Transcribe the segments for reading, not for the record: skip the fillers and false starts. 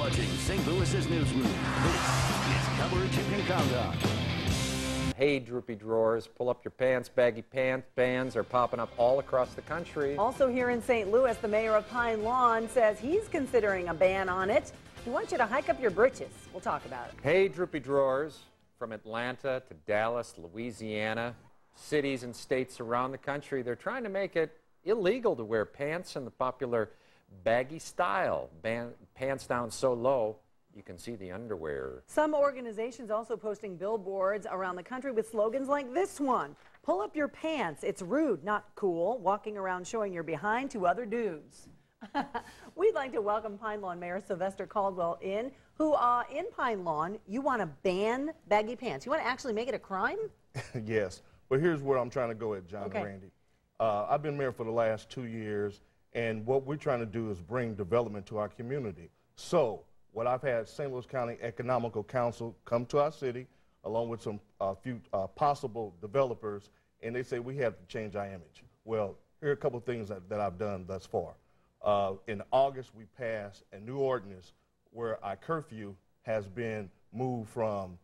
watching St. Louis's Newsroom. This is coverage you can count on. Hey, droopy drawers, pull up your pants. Baggy pants bans are popping up all across the country. Also here in St. Louis, the mayor of Pine Lawn says he's considering a ban on it. He wants you to hike up your britches. We'll talk about it. Hey, droopy drawers, from Atlanta to Dallas, Louisiana, cities and states around the country, they're trying to make it illegal to wear pants in the popular baggy style. Pants down so low you can see the underwear. Some organizations also posting billboards around the country with slogans like this one. Pull up your pants. It's rude, not cool, walking around showing your behind to other dudes. We'd like to welcome Pine Lawn Mayor Sylvester Caldwell in Pine Lawn, you want to ban baggy pants. You want to actually make it a crime? Yes. But here's where I'm trying to go at, John Okay. and Randy. I've been mayor for the last 2 years, and what we're trying to do is bring development to our community. So what I've had St. Louis County Economical Council come to our city, along with some few possible developers, and they say we have to change our image. Well, here are a couple of things that I've done thus far. In August, we passed a new ordinance where our curfew has been moved from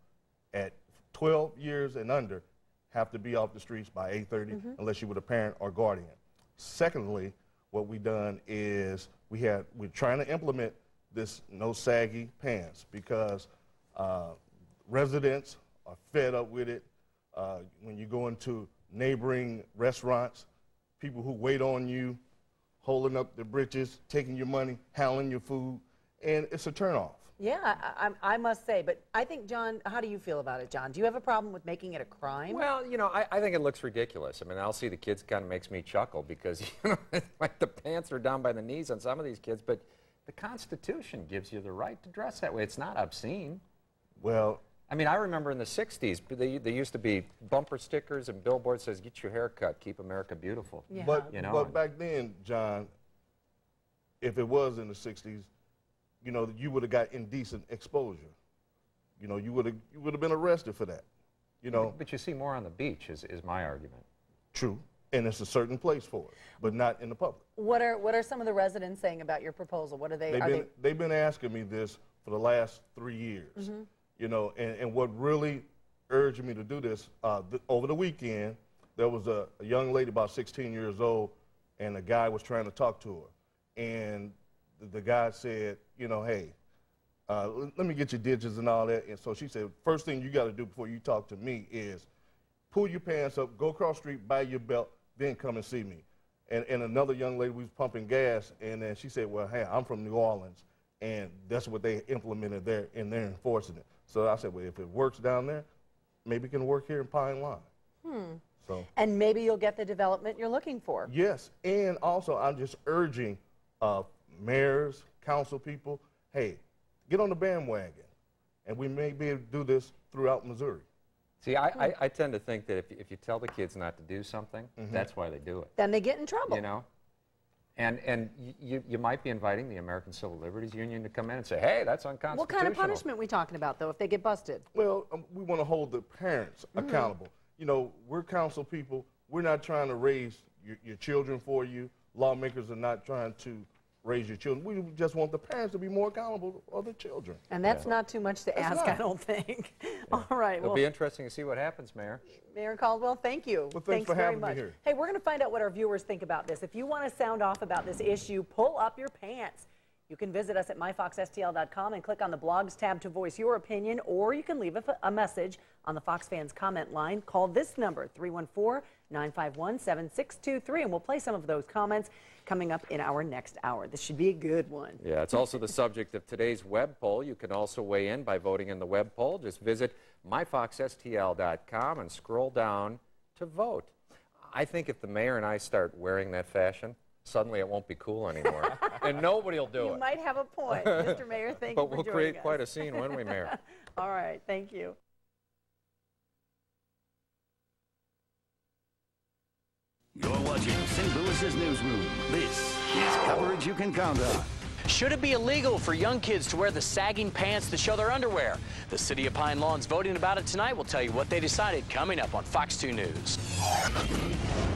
at 12 years and under, have to be off the streets by 8:30 unless you're with a parent or guardian. Secondly, what we've done is we're trying to implement this no saggy pants because residents are fed up with it. When you go into neighboring restaurants, people who wait on you, holding up their britches, taking your money, handling your food, and it's a turnoff. Yeah, I must say, but I think, John, how do you feel about it, John? Do you have a problem with making it a crime? Well, you know, I think it looks ridiculous. I mean, I'll see the kids, kind of makes me chuckle because, you know, like the pants are down by the knees on some of these kids, but the Constitution gives you the right to dress that way. It's not obscene. Well, I mean, I remember in the 60s, there used to be bumper stickers and billboards that says, get your hair cut, keep America beautiful. Yeah. but, you know, but back then, John, if it was in the 60s, you know, you would have got indecent exposure. You know, you would have been arrested for that. You know. But you see more on the beach is my argument. True, and it's a certain place for it, but not in the public. What are some of the residents saying about your proposal? What are they? They've been asking me this for the last 3 years. You know, and what really urged me to do this, over the weekend, there was a young lady about 16 years old, and a guy was trying to talk to her. And the guy said, you know, hey, let me get your digits and all that. And so she said, first thing you got to do before you talk to me is pull your pants up, go across the street, buy your belt, then come and see me. And another young lady was pumping gas, and then she said, well, hey, I'm from New Orleans, and that's what they implemented there, and they're enforcing it. So I said, well, if it works down there, maybe it can work here in Pine Lawn. So. And maybe you'll get the development you're looking for. Yes, and also I'm just urging mayors, council people, hey, get on the bandwagon, and we may be able to do this throughout Missouri. See, I tend to think that if you tell the kids not to do something, that's why they do it. Then they get in trouble. You know? And you might be inviting the American Civil Liberties Union to come in and say, hey, that's unconstitutional. What kind of punishment are we talking about, though, if they get busted? Well, we want to hold the parents accountable. You know, we're council people. We're not trying to raise your children for you. Lawmakers are not trying to raise your children. We just want the parents to be more accountable for their children. And that's not too much to ask, I don't think. All right. It'll be interesting to see what happens, Mayor. Mayor Caldwell, thank you. Well, thanks for very having much. me here. Hey, we're going to find out what our viewers think about this. If you want to sound off about this issue, pull up your pants. You can visit us at myfoxstl.com and click on the blogs tab to voice your opinion, or you can leave a message on the Fox Fans comment line. Call this number, 314-951-7623, and we'll play some of those comments coming up in our next hour. This should be a good one. Yeah, it's also the subject of today's web poll. You can also weigh in by voting in the web poll. Just visit myfoxstl.com and scroll down to vote. I think if the mayor and I start wearing that fashion, suddenly it won't be cool anymore, and nobody will do it. You might have a point, Mr. Mayor. Thank you for joining us. But we'll create quite a scene, won't we, Mayor? All right, thank you. You're watching St. Louis's Newsroom. This is coverage you can count on. Should it be illegal for young kids to wear the sagging pants that show their underwear? The city of Pine Lawn's voting about it tonight. We'll tell you what they decided coming up on Fox 2 News.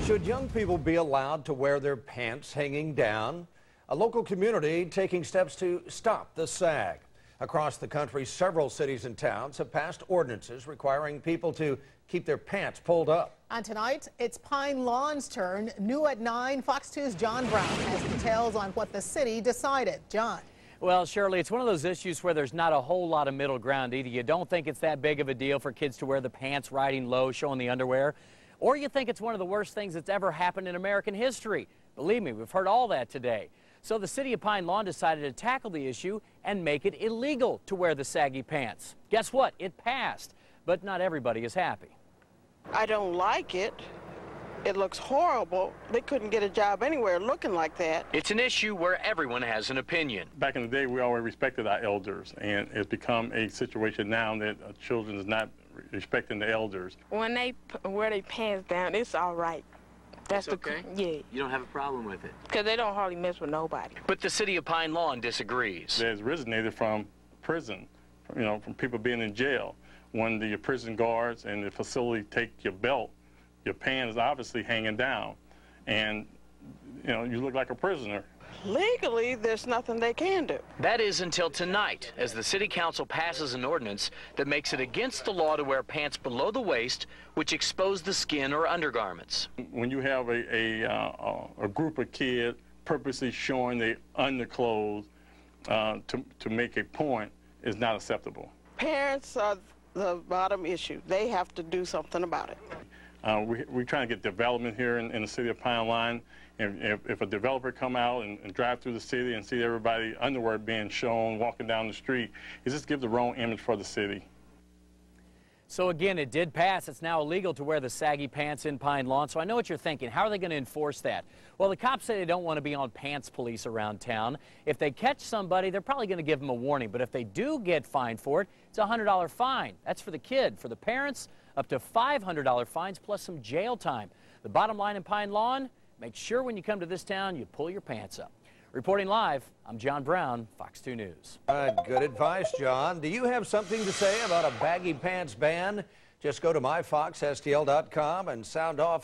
Should young people be allowed to wear their pants hanging down? A local community taking steps to stop the sag. Across the country, several cities and towns have passed ordinances requiring people to keep their pants pulled up. And tonight, it's Pine Lawn's turn. New at 9, Fox 2's John Brown has details on what the city decided. John. Well, Shirley, it's one of those issues where there's not a whole lot of middle ground. Either you don't think it's that big of a deal for kids to wear the pants riding low, showing the underwear, or you think it's one of the worst things that's ever happened in American history. Believe me, we've heard all that today. So the city of Pine Lawn decided to tackle the issue and make it illegal to wear the saggy pants. Guess what? It passed, but not everybody is happy. I don't like it. It looks horrible. They couldn't get a job anywhere looking like that. It's an issue where everyone has an opinion. Back in the day, we always respected our elders, and it's become a situation now that children is not respecting the elders. When they wear their pants down, it's all right. That's okay? Yeah. You don't have a problem with it? Because they don't hardly mess with nobody. But the city of Pine Lawn disagrees. It originated from prison, from people being in jail. When the prison guards and the facility take your belt, your pants is obviously hanging down, and you look like a prisoner. Legally, there's nothing they can do. That is until tonight, as the city council passes an ordinance that makes it against the law to wear pants below the waist, which expose the skin or undergarments. When you have a group of kids purposely showing their underclothes to make a point is not acceptable. Parents are the bottom issue. They have to do something about it. We're trying to get development here in the city of Pine Lawn. If a developer come out and drive through the city and see everybody underwear being shown walking down the street, it just gives the wrong image for the city. So again, it did pass. It's now illegal to wear the saggy pants in Pine Lawn. So I know what you're thinking. How are they going to enforce that? Well, the cops say they don't want to be on pants police around town. If they catch somebody, they're probably going to give them a warning. But if they do get fined for it, it's a $100 fine. That's for the kid. For the parents, up to $500 fines plus some jail time. The bottom line in Pine Lawn, make sure when you come to this town, you pull your pants up. Reporting live, I'm John Brown, Fox 2 News. Good advice, John. Do you have something to say about a baggy pants ban? Just go to myfoxstl.com and sound off